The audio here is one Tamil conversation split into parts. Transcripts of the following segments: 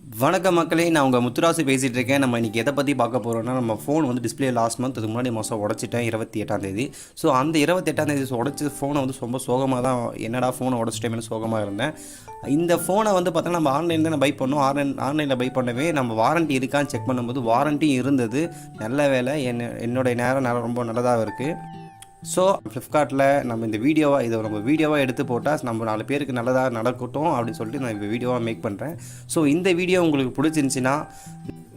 வணக்க மக்களே, நான் உங்கள் முத்துராசு பேசிகிட்டு இருக்கேன். நம்ம இன்றைக்கி எதை பற்றி பார்க்க போகிறோம்னா, நம்ம ஃபோன் வந்து டிஸ்பிளே லாஸ்ட் மந்த் அதுக்கு முன்னாடி மாதம் உடச்சிட்டேன் 28ஆம் தேதி. ஸோ அந்த 28ஆம் தேதி உடச்சி ஃபோனை வந்து ரொம்ப சோகமாக தான், என்னடா ஃபோனை உடச்சிட்டேன்னு சோகமாக இருந்தேன். இந்த ஃபோனை வந்து பார்த்தோன்னா நம்ம ஆன்லைனில் தான் பை பண்ணோம். ஆன்லைனில் பை பண்ணவே நம்ம வாரண்ட்டி இருக்கான்னு செக் பண்ணும்போது வாரண்ட்டியும் இருந்தது. நல்ல வேலை, என்னுடைய நேரம் ரொம்ப நல்லதாக இருக்குது. ஸோ ஃப்ளிப்கார்ட்டில் நம்ம இதை நம்ம வீடியோவாக எடுத்து போட்டால் நம்ம 4 பேருக்கு நல்லதாக நடக்கட்டும் அப்படின்னு சொல்லிட்டு நான் இப்போ வீடியோவாக மேக் பண்ணுறேன். ஸோ இந்த வீடியோ உங்களுக்கு பிடிச்சிருந்துச்சின்னா,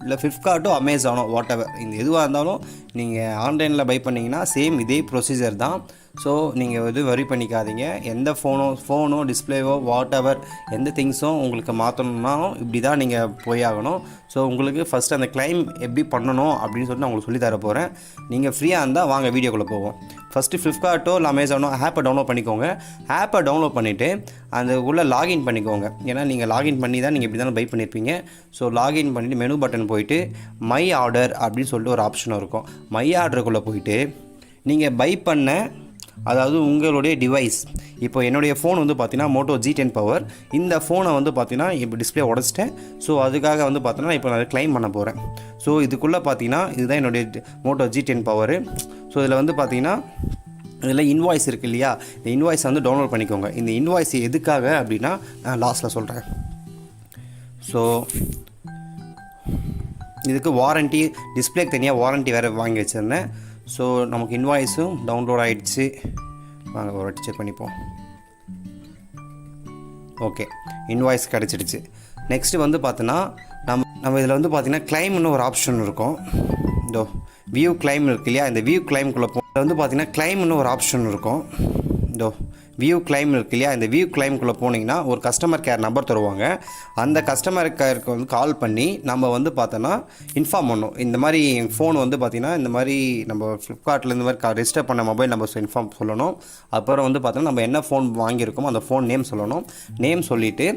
இல்லை ஃப்ளிப்கார்ட்டோ அமேசானோ வாட் எவர், இந்த எதுவாக இருந்தாலும் நீங்கள் ஆன்லைனில் பை பண்ணிங்கன்னா சேம் இதே ப்ரொசீஜர் தான். ஸோ நீங்கள் எதுவும் வரி பண்ணிக்காதீங்க. எந்த ஃபோனோ டிஸ்பிளேவோ வாட் எவர் எந்த திங்ஸும் உங்களுக்கு மாற்றணுன்னாலும் இப்படி தான் நீங்கள் போயாகணும். ஸோ உங்களுக்கு ஃபஸ்ட்டு அந்த கிளைம் எப்படி பண்ணணும் அப்படின்னு சொல்லிட்டு நான் உங்களுக்கு சொல்லித்தர போகிறேன். நீங்கள் ஃப்ரீயாக இருந்தால் வாங்க வீடியோக்குள்ளே போவோம். ஃபஸ்ட்டு ஃப்ளிப்கார்ட்டோ இல்லை அமேசானோ ஆப்பை டவுன்லோட் பண்ணிக்கோங்க. ஆப்பை டவுன்லோட் பண்ணிவிட்டு அந்த உள்ளே லாகின் பண்ணிக்கோங்க. ஏன்னா நீங்கள் லாகின் பண்ணி தான் நீங்கள் இப்படி தானே பை பண்ணியிருப்பீங்க. ஸோ லாகின் பண்ணிவிட்டு மெனு பட்டன் போயிட்டு மை ஆர்டர் அப்படின்னு சொல்லிட்டு ஒரு ஆப்ஷன் இருக்கும். மை ஆர்டருக்குள்ளே போயிட்டு நீங்கள் பை பண்ண, அதாவது உங்களுடைய டிவைஸ், இப்போ என்னுடைய ஃபோன் வந்து பார்த்தீங்கன்னா மோட்டோ G10 பவர். இந்த ஃபோனை வந்து பார்த்தீங்கன்னா இப்போ டிஸ்பிளே உடச்சிட்டேன். ஸோ அதுக்காக வந்து பார்த்தீங்கன்னா இப்போ நான் கிளைம் பண்ண போகிறேன். ஸோ இதுக்குள்ளே பார்த்தீங்கன்னா இதுதான் என்னுடைய மோட்டோ G10 பவர். ஸோ இதில் வந்து பார்த்தீங்கன்னா இதில் இன்வாய்ஸ் இருக்குது இல்லையா, இந்த இன்வாய்ஸை வந்து டவுன்லோட் பண்ணிக்கோங்க. இந்த இன்வாய்ஸ் எதுக்காக அப்படின்னா நான் லாஸ்ட்டில் சொல்கிறேன். ஸோ இதுக்கு வாரண்ட்டி, டிஸ்பிளேக்கு தனியாக வாரண்ட்டி வேறு வாங்கி வச்சுருந்தேன். ஸோ நமக்கு இன்வாய்ஸும் டவுன்லோட் ஆகிடுச்சு. வாங்க ஒரு வாட்டி செக் பண்ணிப்போம். Okay, invoice கிடச்சிடுச்சு. நெக்ஸ்ட்டு வந்து பார்த்தோன்னா நம்ம இதில் வந்து பார்த்திங்கன்னா கிளைம்னு ஒரு ஆப்ஷன் இருக்கும். இதோ வியூ கிளைம் இருக்கு இல்லையா, இந்த வியூ கிளைம்குள்ளே வந்து பார்த்திங்கன்னா கிளைம்னு ஒரு ஆப்ஷன் இருக்கும். இதோ வியூ கிளைம் இருக்கு இல்லையா, இந்த வியூ கிளைம்குள்ளே போனீங்கன்னா ஒரு கஸ்டமர் கேர் நம்பர் தருவாங்க. அந்த கஸ்டமர் கேருக்கு வந்து கால் பண்ணி நம்ம வந்து பார்த்தோன்னா இன்ஃபார்ம் பண்ணணும். இந்த மாதிரி ஃபோன் வந்து பார்த்திங்கன்னா இந்த மாதிரி நம்ம ஃப்ளிப்கார்ட்டில் இந்த மாதிரி ரெஜிஸ்டர் பண்ண மொபைல் நம்பர் இன்ஃபார்ம் சொல்லணும். அப்புறம் வந்து பார்த்தோன்னா நம்ம என்ன ஃபோன் வாங்கியிருக்கோமோ அந்த ஃபோன் நேம் சொல்லணும். நேம் சொல்லிவிட்டு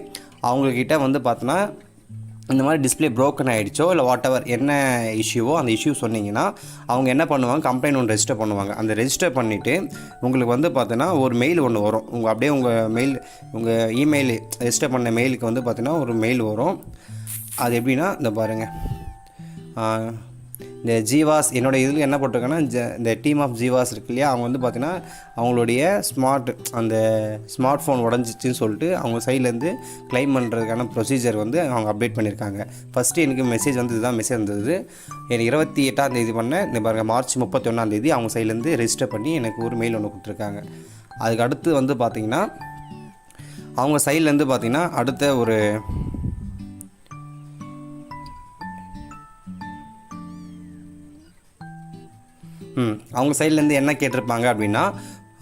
அவங்கக்கிட்ட வந்து பார்த்தோன்னா இந்த மாதிரி டிஸ்பிளே ப்ரோக்கன் ஆகிடுச்சோ இல்லை வாட் எவர் என்ன இஷ்யூவோ அந்த இஷ்யூ சொன்னிங்கன்னா அவங்க என்ன பண்ணுவாங்க, கம்ப்ளைண்ட் ஒன்று ரெஜிஸ்டர் பண்ணுவாங்க. அந்த ரெஜிஸ்டர் பண்ணிவிட்டு உங்களுக்கு வந்து பார்த்தீங்கன்னா ஒரு மெயில் ஒன்று வரும். உங்கள் இமெயில் ரெஜிஸ்டர் பண்ண மெயிலுக்கு வந்து பார்த்தீங்கன்னா ஒரு மெயில் வரும். அது எப்படின்னா இந்த பாருங்கள், இந்த ஜீவாஸ் என்னோடய இதில் என்ன போட்டிருக்கேன்னா, இந்த டீம் ஆஃப் ஜீவாஸ் இருக்கு இல்லையா, அவங்க வந்து பார்த்தீங்கன்னா அவங்களுடைய அந்த ஸ்மார்ட் ஃபோன் உடஞ்சிச்சின்னு சொல்லிட்டு அவங்க சைட்லேருந்து கிளைம் பண்ணுறதுக்கான ப்ரொசீஜர் வந்து அவங்க அப்டேட் பண்ணியிருக்காங்க. ஃபஸ்ட்டு எனக்கு மெசேஜ் வந்து இதுதான் மெசேஜ் வந்தது. எனக்கு 28ஆம் தேதி பண்ணேன். இந்த பாருங்கள், மார்ச் 31ஆம் தேதி அவங்க சைட்லேருந்து ரெஜிஸ்டர் பண்ணி எனக்கு ஒரு மெயில் ஒன்று கொடுத்துருக்காங்க. அதுக்கு அடுத்து வந்து பார்த்திங்கன்னா அவங்க சைட்லேருந்து பார்த்திங்கன்னா அடுத்த ஒரு அவங்க சைட்லேருந்து என்ன கேட்டிருப்பாங்க அப்படின்னா,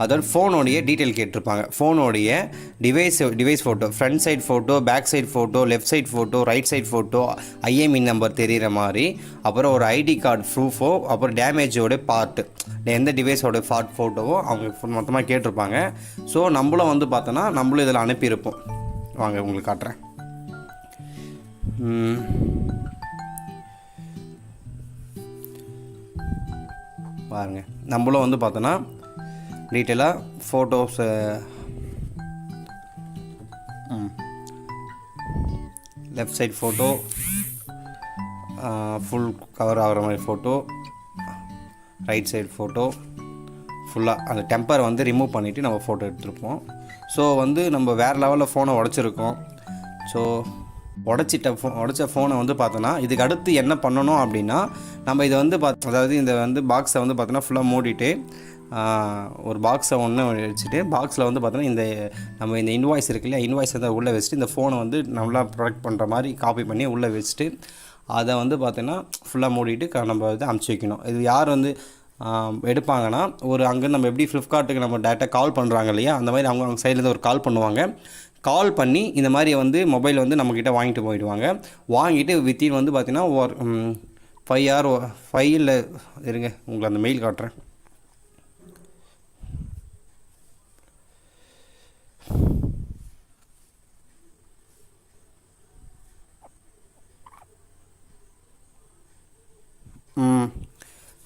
அதாவது ஃபோனோடைய டீட்டெயில் கேட்டிருப்பாங்க. ஃபோனோடைய device photo, front side photo, back side photo, left side photo, right side photo, IME number தெரிகிற மாதிரி, அப்புறம் ஒரு ஐடி கார்டு ப்ரூஃபோ, அப்புறம் டேமேஜோட பார்ட்டு, எந்த டிவைஸோட பார்ட் ஃபோட்டோவோ அவங்க மொத்தமாக கேட்டிருப்பாங்க. ஸோ நம்மளும் வந்து பார்த்தோன்னா நம்மளும் இதில் அனுப்பியிருப்போம். வாங்க உங்களுக்கு காட்டுறேன். பாருங்கள், நம்மளும் வந்து பார்த்தோன்னா டீட்டெயிலாக photos, left side photo, full cover ஆகிற மாதிரி ஃபோட்டோ, ரைட் சைடு ஃபோட்டோ, ஃபுல்லாக அந்த டெம்பர் வந்து ரிமூவ் பண்ணிவிட்டு நம்ம ஃபோட்டோ எடுத்துருப்போம். ஸோ வந்து நம்ம வேறு லெவலில் ஃபோனை உடச்சிருக்கோம். ஸோ உடச்ச ஃபோனை வந்து பார்த்தோன்னா இதுக்கு அடுத்து என்ன பண்ணணும் அப்படின்னா, நம்ம இதை வந்து அதாவது இந்த வந்து பாக்ஸை வந்து பார்த்தோன்னா ஃபுல்லாக மூடிட்டு ஒரு பாக்ஸை ஒன்று வச்சுட்டு பாக்ஸில் வந்து பார்த்தோன்னா நம்ம இந்த இன்வாய்ஸ் இருக்கு இல்லையா, இன்வாய்ஸ் வந்து உள்ளே வச்சுட்டு இந்த ஃபோனை வந்து நல்லா ப்ரொடெக்ட் பண்ணுற மாதிரி காப்பி பண்ணி உள்ளே வச்சுட்டு அதை வந்து பார்த்தோன்னா ஃபுல்லாக மூடிட்டு நம்ம வந்து அமுச்சு வைக்கணும். இது யார் வந்து எடுப்பாங்கன்னா, அங்கே நம்ம எப்படி ஃப்ளிப்கார்ட்டுக்கு நம்ம டேரெக்டாக கால் பண்ணுறாங்க இல்லையா, அந்த மாதிரி அவங்க சைட்லேருந்து ஒரு கால் பண்ணுவாங்க. கால் பண்ணி இந்த மாதிரி வந்து மொபைல் வந்து நம்மக்கிட்ட வாங்கிட்டு போயிடுவாங்க. வாங்கிட்டு வித்தின் வந்து பார்த்திங்கன்னா ஒரு 5 hour 5 இருங்க, உங்களுக்கு அந்த மெயில் காட்டுறேன்.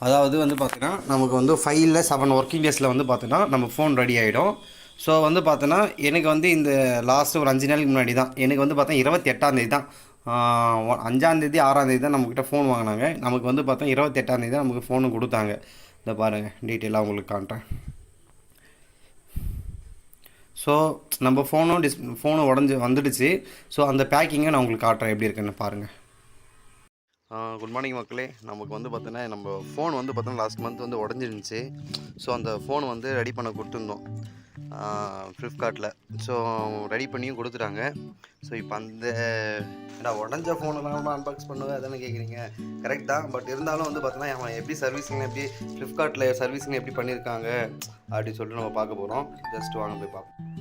அதாவது வந்து பார்த்திங்கன்னா நமக்கு வந்து 5 இல்லை 7 ஒர்க்கிங் டேஸில் வந்து பார்த்திங்கன்னா நம்ம ஃபோன் ரெடி ஆகிடும். ஸோ வந்து பார்த்தோன்னா எனக்கு வந்து இந்த லாஸ்ட்டு ஒரு 5 நாளைக்கு முன்னாடி தான் எனக்கு வந்து பார்த்தா 28ஆம் தேதி தான் 5ஆந்தேதி 6ஆந்தேதி தான் நம்மக்கிட்ட ஃபோன் வாங்கினாங்க. நமக்கு வந்து பார்த்தா 28ஆந்தேதி தான் நமக்கு ஃபோனு கொடுத்தாங்க. இதை பாருங்கள், டீட்டெயிலாக உங்களுக்கு காட்டுறேன். ஸோ நம்ம ஃபோனு உடஞ்சி வந்துடுச்சு. ஸோ அந்த பேக்கிங்கை நான் உங்களுக்கு காட்டுறேன் எப்படி இருக்குன்னு பாருங்கள். குட் மார்னிங் மக்களே. நமக்கு வந்து பார்த்தோன்னா நம்ம ஃபோன் வந்து பார்த்தோன்னா லாஸ்ட் மந்த் வந்து உடஞ்சிருந்துச்சு. ஸோ அந்த ஃபோன் வந்து ரெடி பண்ண கொடுத்துருந்தோம் ஃப்ளிப்கார்ட்டில். ஸோ ரெடி பண்ணியும் கொடுத்துட்டாங்க. ஸோ இப்போ அந்த உடஞ்ச ஃபோனெல்லாம் அன்பாக்ஸ் பண்ணுவேன் அதானே கேட்குறீங்க. கரெக்ட் தான். பட் இருந்தாலும் வந்து பார்த்தோன்னா அவன் எப்படி சர்வீஸிங் எப்படி ஃப்ளிப்கார்ட்டில் சர்வீஸிங் எப்படி பண்ணியிருக்காங்க அப்படின்னு சொல்லிட்டு நம்ம பார்க்க போகிறோம். ஜஸ்ட் வாங்க போய் பார்ப்போம்.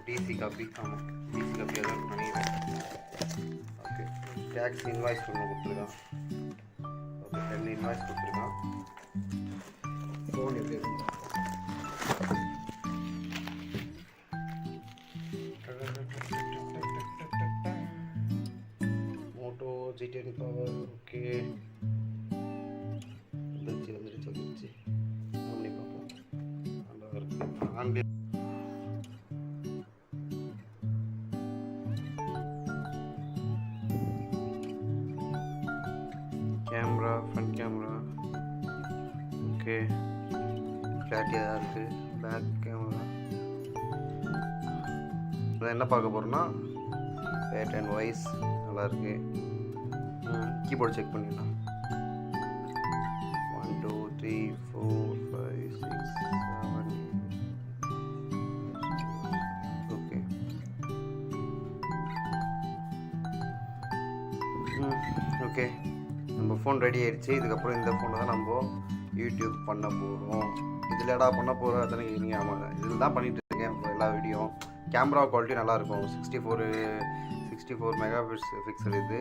டிசி காப்பி, ஆமாம் டிசி காப்பி அதான் நினைக்கிறேன். ஓகே, டேக்ஸ் இன்வாய்ஸ் ஒன்று கொடுத்துருக்கான். ஓகே, 10 இன்வாய்ஸ் கொடுத்துருக்கான். ஃபோன் எப்படி இருக்கு மோட்டோ G10 பவர். ஓகே, வந்துருச்சு பண்ணி பார்ப்போம். நல்லா இருக்குது. Online camera, front camera okay, கிளாரிட்டியாக தான் இருக்குது. பேக் கேமரா இதை என்ன பார்க்க போகிறோன்னா ரேட் அண்ட் வாய்ஸ் நல்லாயிருக்கு. கீபோர்டு செக் பண்ணிடலாம். 1 2 3 4 5 6 7 ஓகே. ஓகே, நம்ம ஃபோன் ரெடி ஆகிடுச்சு. இதுக்கப்புறம் இந்த ஃபோனை தான் நம்ம யூடியூப் பண்ண போகிறோம். இதில்டா பண்ண போகிறோம் அதானே கேட்குறீங்க. ஆமாம், இதில் தான் பண்ணிகிட்டு இருக்கேன் இப்போ எல்லா வீடியோ. கேமரா குவாலிட்டி நல்லாயிருக்கும். 64 மெகா பிக்சல் இது.